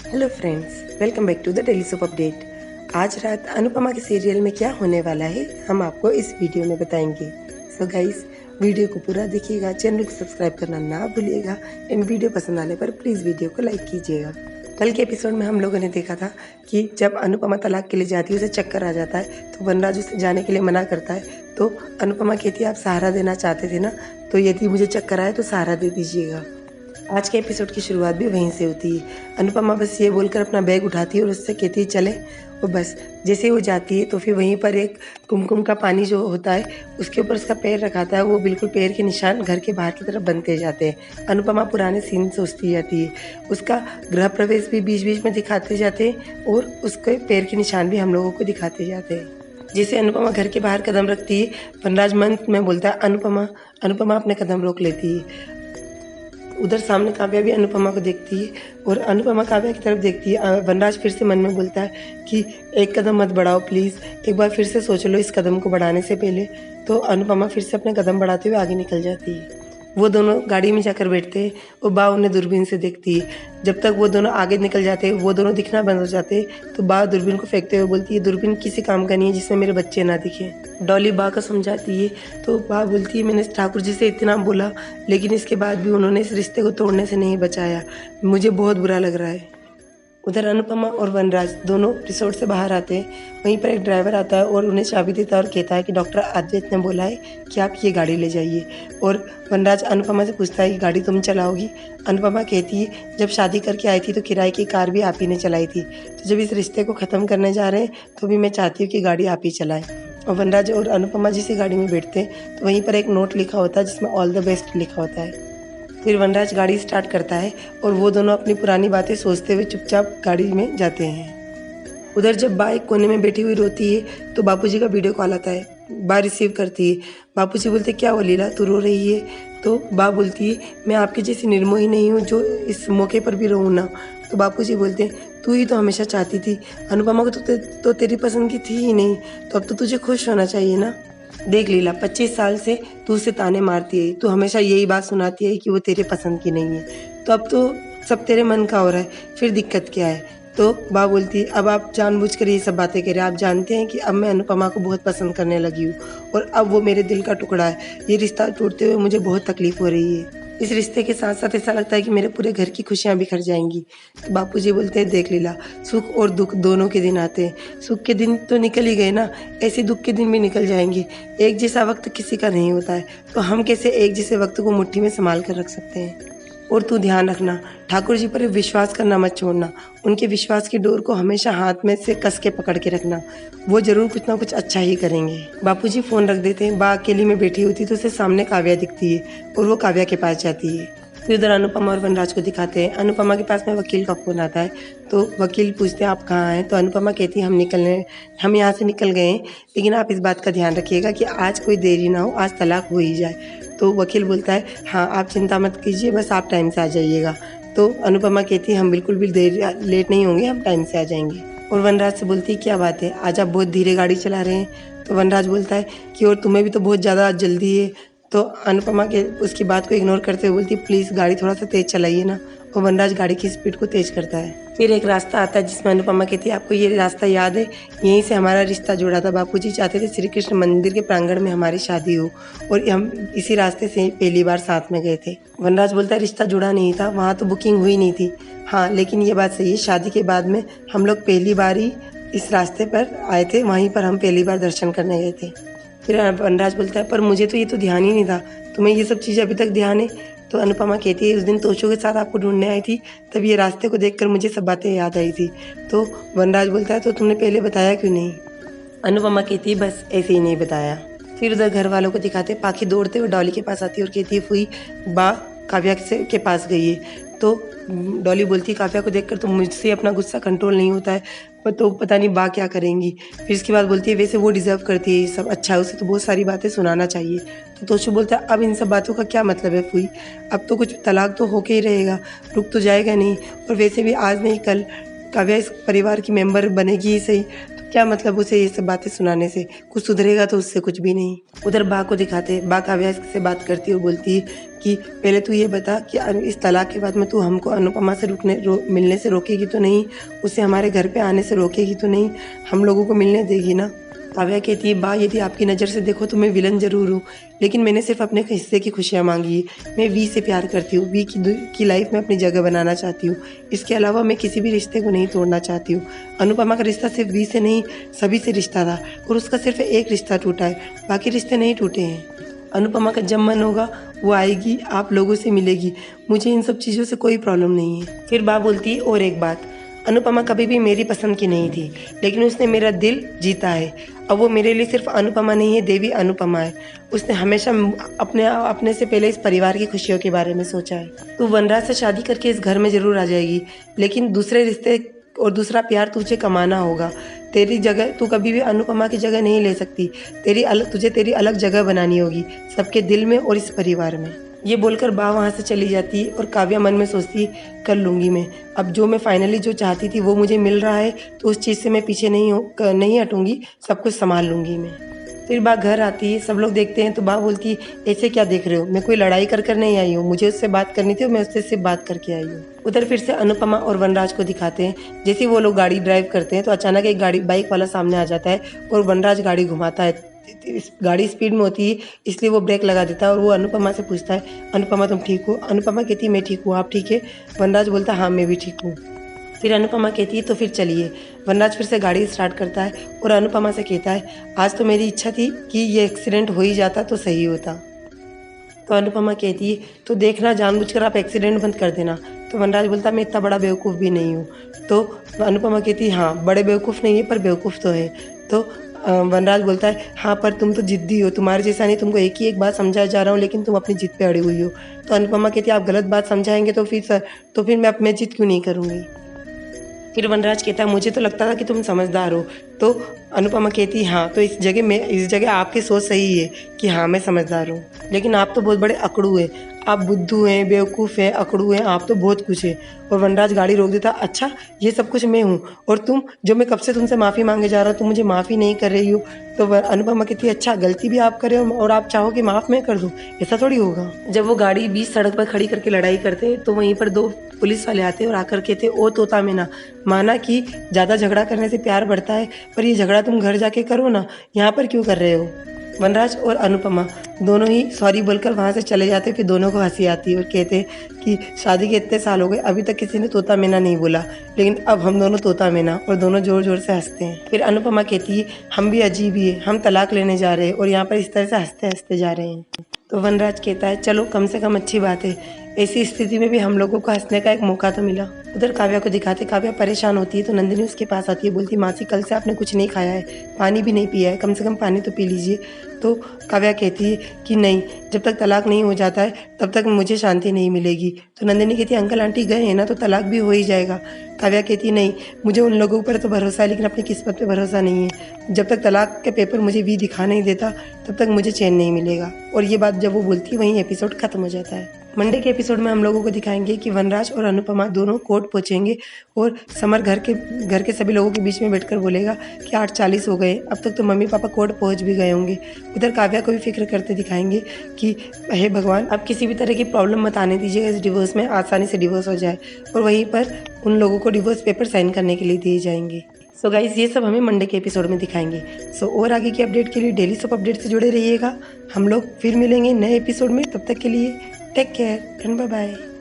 Hello friends, welcome back to the daily soap update. आज रात अनुपमा के सीरियल में क्या होने वाला है हम आपको इस वीडियो में बताएंगे। सो गाइस, वीडियो को पूरा देखिएगा, चैनल को सब्सक्राइब करना ना भूलिएगा एंड वीडियो पसंद आने पर प्लीज़ वीडियो को लाइक कीजिएगा। कल के एपिसोड में हम लोगों ने देखा था कि जब अनुपमा तलाक के लिए जाती है, उसे चक्कर आ जाता है तो वनराज उसे जाने के लिए मना करता है। तो अनुपमा कहती है आप सहारा देना चाहते थे ना, तो यदि मुझे चक्कर आए तो सहारा दे दीजिएगा। आज के एपिसोड की शुरुआत भी वहीं से होती है। अनुपमा बस ये बोलकर अपना बैग उठाती है और उससे कहती है चले, और बस जैसे ही वो जाती है तो फिर वहीं पर एक कुमकुम का पानी जो होता है उसके ऊपर उसका पैर रखाता है। वो बिल्कुल पैर के निशान घर के बाहर की तरफ बनते जाते हैं। अनुपमा पुराने सीन सोचती जाती है, उसका गृह प्रवेश भी बीच बीच में दिखाते जाते हैं और उसके पैर के निशान भी हम लोगों को दिखाते जाते हैं। जैसे अनुपमा घर के बाहर कदम रखती है, वनराज मन में बोलता है अनुपमा, अनुपमा अपने कदम रोक लेती है। उधर सामने काव्या भी अनुपमा को देखती है और अनुपमा काव्या की तरफ देखती है। वनराज फिर से मन में बोलता है कि एक कदम मत बढ़ाओ प्लीज़, एक बार फिर से सोच लो इस कदम को बढ़ाने से पहले। तो अनुपमा फिर से अपने कदम बढ़ाते हुए आगे निकल जाती है। वो दोनों गाड़ी में जाकर बैठते हैं और बा उन्हें दूरबीन से देखती है। जब तक वो दोनों आगे निकल जाते हैं, वो दोनों दिखना बंद हो जाते हैं, तो बा दूरबीन को फेंकते हुए बोलती है दूरबीन किसी काम का नहीं है जिसमें मेरे बच्चे ना दिखे। डॉली बा को समझाती है तो बा बोलती है मैंने ठाकुर जी से इतना बोला लेकिन इसके बाद भी उन्होंने इस रिश्ते को तोड़ने से नहीं बचाया, मुझे बहुत बुरा लग रहा है। उधर अनुपमा और वनराज दोनों रिसोर्ट से बाहर आते हैं। वहीं पर एक ड्राइवर आता है और उन्हें चाबी देता है और कहता है कि डॉक्टर अद्वैत ने बोला है कि आप ये गाड़ी ले जाइए। और वनराज अनुपमा से पूछता है कि गाड़ी तुम चलाओगी। अनुपमा कहती है जब शादी करके आई थी तो किराए की कार भी आप ही ने चलाई थी, तो जब इस रिश्ते को ख़त्म करने जा रहे हैं तो भी मैं चाहती हूँ कि गाड़ी आप ही चलाएं। और वनराज और अनुपमा जिस गाड़ी में बैठते हैं तो वहीं पर एक नोट लिखा होता है जिसमें ऑल द बेस्ट लिखा होता है। फिर वनराज गाड़ी स्टार्ट करता है और वो दोनों अपनी पुरानी बातें सोचते हुए चुपचाप गाड़ी में जाते हैं। उधर जब बा एक कोने में बैठी हुई रोती है तो बापूजी का वीडियो कॉल आता है। बा रिसीव करती है। बापूजी बोलते क्या वो लीला तू रो रही है? तो बा बोलती है मैं आपकी जैसी निर्मोही नहीं हूँ जो इस मौके पर भी रहूँ ना। तो बापूजी बोलते हैं तू ही तो हमेशा चाहती थी, अनुपमा को तो तेरी पसंद की थी ही नहीं, तो अब तो तुझे खुश होना चाहिए ना। देख लीला 25 साल से तू उसे ताने मारती है, तू हमेशा यही बात सुनाती है कि वो तेरे पसंद की नहीं है, तो अब तो सब तेरे मन का हो रहा है, फिर दिक्कत क्या है? तो बा बोलती है अब आप जानबूझकर ये सब बातें कह रहे हैं, आप जानते हैं कि अब मैं अनुपमा को बहुत पसंद करने लगी हूँ और अब वो मेरे दिल का टुकड़ा है। ये रिश्ता टूटते हुए मुझे बहुत तकलीफ हो रही है। इस रिश्ते के साथ साथ ऐसा लगता है कि मेरे पूरे घर की खुशियाँ बिखर जाएंगी। तो बापूजी बोलते हैं देख लीला सुख और दुख दोनों के दिन आते हैं, सुख के दिन तो निकल ही गए ना, ऐसे दुख के दिन भी निकल जाएंगे। एक जैसा वक्त किसी का नहीं होता है, तो हम कैसे एक जैसे वक्त को मुट्ठी में संभाल कर रख सकते हैं। और तू ध्यान रखना, ठाकुर जी पर विश्वास करना मत छोड़ना, उनके विश्वास की डोर को हमेशा हाथ में से कस के पकड़ के रखना, वो जरूर कुछ ना कुछ अच्छा ही करेंगे। बापूजी फोन रख देते हैं। बा अकेली में बैठी होती तो उसे सामने काव्या दिखती है और वो काव्या के पास जाती है। फिर उधर अनुपमा और वनराज को दिखाते हैं। अनुपमा के पास में वकील का फोन आता है तो वकील पूछते हैं आप कहाँ हैं? तो अनुपमा कहती है हम यहाँ से निकल गए हैं, लेकिन आप इस बात का ध्यान रखिएगा कि आज कोई देरी ना हो, आज तलाक हो ही जाए। तो वकील बोलता है हाँ आप चिंता मत कीजिए, बस आप टाइम से आ जाइएगा। तो अनुपमा कहती है हम बिल्कुल भी लेट नहीं होंगे, हम टाइम से आ जाएंगे। और वनराज से बोलती है क्या बात है, आज आप बहुत धीरे गाड़ी चला रहे हैं? तो वनराज बोलता है कि और तुम्हें भी तो बहुत ज़्यादा जल्दी है। तो अनुपमा के उसकी बात को इग्नोर करते हुए बोलती है प्लीज़ गाड़ी थोड़ा सा तेज़ चलाइए ना। और वनराज गाड़ी की स्पीड को तेज़ करता है। फिर एक रास्ता आता है जिसमें अनुपमा कहती है आपको ये रास्ता याद है, यहीं से हमारा रिश्ता जुड़ा था, बापूजी चाहते थे श्री कृष्ण मंदिर के प्रांगण में हमारी शादी हो और हम इसी रास्ते से पहली बार साथ में गए थे। वनराज बोलता है रिश्ता जुड़ा नहीं था, वहाँ तो बुकिंग हुई नहीं थी। हाँ लेकिन ये बात सही है, शादी के बाद में हम लोग पहली बार ही इस रास्ते पर आए थे, वहीं पर हम पहली बार दर्शन करने गए थे। फिर वनराज बोलता है पर मुझे तो ये तो ध्यान ही नहीं था, तुम्हें ये सब चीज़ें अभी तक ध्यान है? तो अनुपमा कहती है उस दिन तोशो के साथ आपको ढूंढने आई थी, तब ये रास्ते को देखकर मुझे सब बातें याद आई थी। तो वनराज बोलता है तो तुमने पहले बताया क्यों नहीं? अनुपमा कहती है बस ऐसे ही नहीं बताया। फिर उधर घर वालों को दिखाते पाखी दौड़ते हुए डॉली के पास आती है और कहती है फुई बा काव्या के पास गई है। तो डॉली बोलती है काव्या को देखकर तो मुझसे अपना गुस्सा कंट्रोल नहीं होता है, पर तो पता नहीं बा क्या करेंगी। फिर इसके बाद बोलती है वैसे वो डिज़र्व करती है ये सब, अच्छा है उसे तो बहुत सारी बातें सुनाना चाहिए। तो तोशु बोलता है अब इन सब बातों का क्या मतलब है फुई, अब तो कुछ तलाक तो होके ही रहेगा, रुक तो जाएगा नहीं, और वैसे भी आज नहीं कल काव्या इस परिवार की मेंबर बनेगी ही सही। तो क्या मतलब उसे ये सब बातें सुनाने से, कुछ सुधरेगा तो उससे कुछ भी नहीं। उधर बा को दिखाते, बा काव्या से बात करती है और बोलती है कि पहले तू ये बता कि इस तलाक के बाद में तू हमको अनुपमा से मिलने से रोकेगी तो नहीं, उसे हमारे घर पे आने से रोकेगी तो नहीं, हम लोगों को मिलने देगी ना। काव्या कहती है बा यदि आपकी नज़र से देखो तो मैं विलन जरूर हूँ, लेकिन मैंने सिर्फ अपने हिस्से की खुशियाँ मांगी है। मैं वी से प्यार करती हूँ, वी की लाइफ में अपनी जगह बनाना चाहती हूँ। इसके अलावा मैं किसी भी रिश्ते को नहीं तोड़ना चाहती हूँ। अनुपमा का रिश्ता सिर्फ वी से नहीं सभी से रिश्ता था और उसका सिर्फ एक रिश्ता टूटा है, बाकी रिश्ते नहीं टूटे हैं। अनुपमा का जब मन होगा वो आएगी, आप लोगों से मिलेगी, मुझे इन सब चीज़ों से कोई प्रॉब्लम नहीं है। फिर बा बोलती है और एक बात, अनुपमा कभी भी मेरी पसंद की नहीं थी, लेकिन उसने मेरा दिल जीता है। अब वो मेरे लिए सिर्फ अनुपमा नहीं है, देवी अनुपमा है। उसने हमेशा अपने से पहले इस परिवार की खुशियों के बारे में सोचा है। तू वनराज से शादी करके इस घर में जरूर आ जाएगी, लेकिन दूसरे रिश्ते और दूसरा प्यार तुझे कमाना होगा। तेरी जगह तू कभी भी अनुपमा की जगह नहीं ले सकती। तुझे तेरी अलग जगह बनानी होगी, सबके दिल में और इस परिवार में। ये बोलकर बा वहाँ से चली जाती है और काव्या मन में सोचती कर लूँगी मैं। अब जो मैं फाइनली जो चाहती थी वो मुझे मिल रहा है, तो उस चीज़ से मैं पीछे नहीं हटूँगी, सब कुछ संभाल लूँगी मैं। फिर बा घर आती है, सब लोग देखते हैं तो बा बोलती है ऐसे क्या देख रहे हो, मैं कोई लड़ाई कर नहीं आई हूँ, मुझे उससे बात करनी थी और मैं उससे सिर्फ बात करके आई हूँ। उधर फिर से अनुपमा और वनराज को दिखाते हैं। जैसे वो लोग गाड़ी ड्राइव करते हैं तो अचानक एक बाइक वाला सामने आ जाता है और वनराज गाड़ी घुमाता है। गाड़ी स्पीड में होती है इसलिए वो ब्रेक लगा देता है और वो अनुपमा से पूछता है अनुपमा तुम ठीक हो। अनुपमा कहती है मैं ठीक हूँ, आप ठीक है। वनराज बोलता है हाँ मैं भी ठीक हूँ। फिर अनुपमा कहती है तो फिर चलिए। वनराज फिर से गाड़ी स्टार्ट करता है और अनुपमा से कहता है आज तो मेरी इच्छा थी कि ये एक्सीडेंट हो ही जाता तो सही होता। तो अनुपमा कहती है तो देखना जानबूझकर आप एक्सीडेंट बंद कर देना। तो वनराज बोलता मैं इतना बड़ा बेवकूफ़ भी नहीं हूँ। तो अनुपमा कहती है हाँ बड़े बेवकूफ़ नहीं है पर बेवकूफ़ तो है। तो वनराज बोलता है हाँ पर तुम तो जिद्दी हो, तुम्हारे जैसा नहीं, तुमको एक बात समझाया जा रहा हूँ लेकिन तुम अपनी जिद पे अड़ी हुई हो। तो अनुपमा कहती है आप गलत बात समझाएंगे तो फिर मैं अपनी जिद क्यों नहीं करूँगी। फिर वनराज कहता है मुझे तो लगता था कि तुम समझदार हो। तो अनुपमा कहती है हाँ तो इस जगह आपकी सोच सही है कि हाँ मैं समझदार हूँ, लेकिन आप तो बहुत बड़े अकड़ू हैं, आप बुद्धू हैं, बेवकूफ़ हैं, अकड़ू हैं, आप तो बहुत कुछ है। और वनराज गाड़ी रोक देता, अच्छा ये सब कुछ मैं हूँ और तुम जो मैं कब से तुमसे माफ़ी मांगे जा रहा हूँ तुम मुझे माफ़ी नहीं कर रही हो। तो अनुपमा कहती है अच्छा गलती भी आप करे और आप चाहो कि माफ़ मैं कर दूँ, ऐसा थोड़ी होगा। जब वो गाड़ी बीच सड़क पर खड़ी करके लड़ाई करते तो वहीं पर दो पुलिस वाले आते और आकर कहते ओ तोता मीना, माना कि ज़्यादा झगड़ा करने से प्यार बढ़ता है, पर ये झगड़ा तुम घर जाके करो ना, यहाँ पर क्यों कर रहे हो। वनराज और अनुपमा दोनों ही सॉरी बोलकर वहाँ से चले जाते। फिर दोनों को हंसी आती है और कहते कि शादी के इतने साल हो गए अभी तक किसी ने तोता मैना नहीं बोला, लेकिन अब हम दोनों तोता मैना। और दोनों जोर जोर से हंसते हैं। फिर अनुपमा कहती है हम भी अजीब ही है, हम तलाक लेने जा रहे हैं और यहाँ पर इस तरह से हंसते हंसते जा रहे हैं। तो वनराज कहता है चलो कम से कम अच्छी बात है, ऐसी स्थिति में भी हम लोगों को हंसने का एक मौका तो मिला। उधर काव्या को दिखाते, काव्या परेशान होती है तो नंदिनी उसके पास आती है, बोलती मासी कल से आपने कुछ नहीं खाया है, पानी भी नहीं पिया है, कम से कम पानी तो पी लीजिए। तो काव्या कहती है कि नहीं, जब तक तलाक नहीं हो जाता है तब तक मुझे शांति नहीं मिलेगी। तो नंदिनी कहती है अंकल आंटी गए हैं ना तो तलाक भी हो ही जाएगा। काव्या कहती नहीं, मुझे उन लोगों पर तो भरोसा है लेकिन अपनी किस्मत पे भरोसा नहीं है। जब तक तलाक के पेपर मुझे वी दिखा नहीं देता तब तक मुझे चैन नहीं मिलेगा। और ये बात जब वो बोलती है वहीं एपिसोड खत्म हो जाता है। मंडे के एपिसोड में हम लोगों को दिखाएंगे कि वनराज और अनुपमा दोनों कोर्ट पहुंचेंगे और समर घर के सभी लोगों के बीच में बैठकर बोलेगा कि 8:40 हो गए, अब तक तो मम्मी पापा कोर्ट पहुंच भी गए होंगे। उधर काव्या को भी फिक्र करते दिखाएंगे कि हे भगवान अब किसी भी तरह की प्रॉब्लम मत आने दीजिएगा, इस डिवोर्स में आसानी से डिवोर्स हो जाए। और वहीं पर उन लोगों को डिवोर्स पेपर साइन करने के लिए दिए जाएंगे। सो गाइस ये सब हमें मंडे के एपिसोड में दिखाएंगे। सो और आगे की अपडेट के लिए डेली सोप अपडेट से जुड़े रहिएगा। हम लोग फिर मिलेंगे नए एपिसोड में, तब तक के लिए take care and bye bye.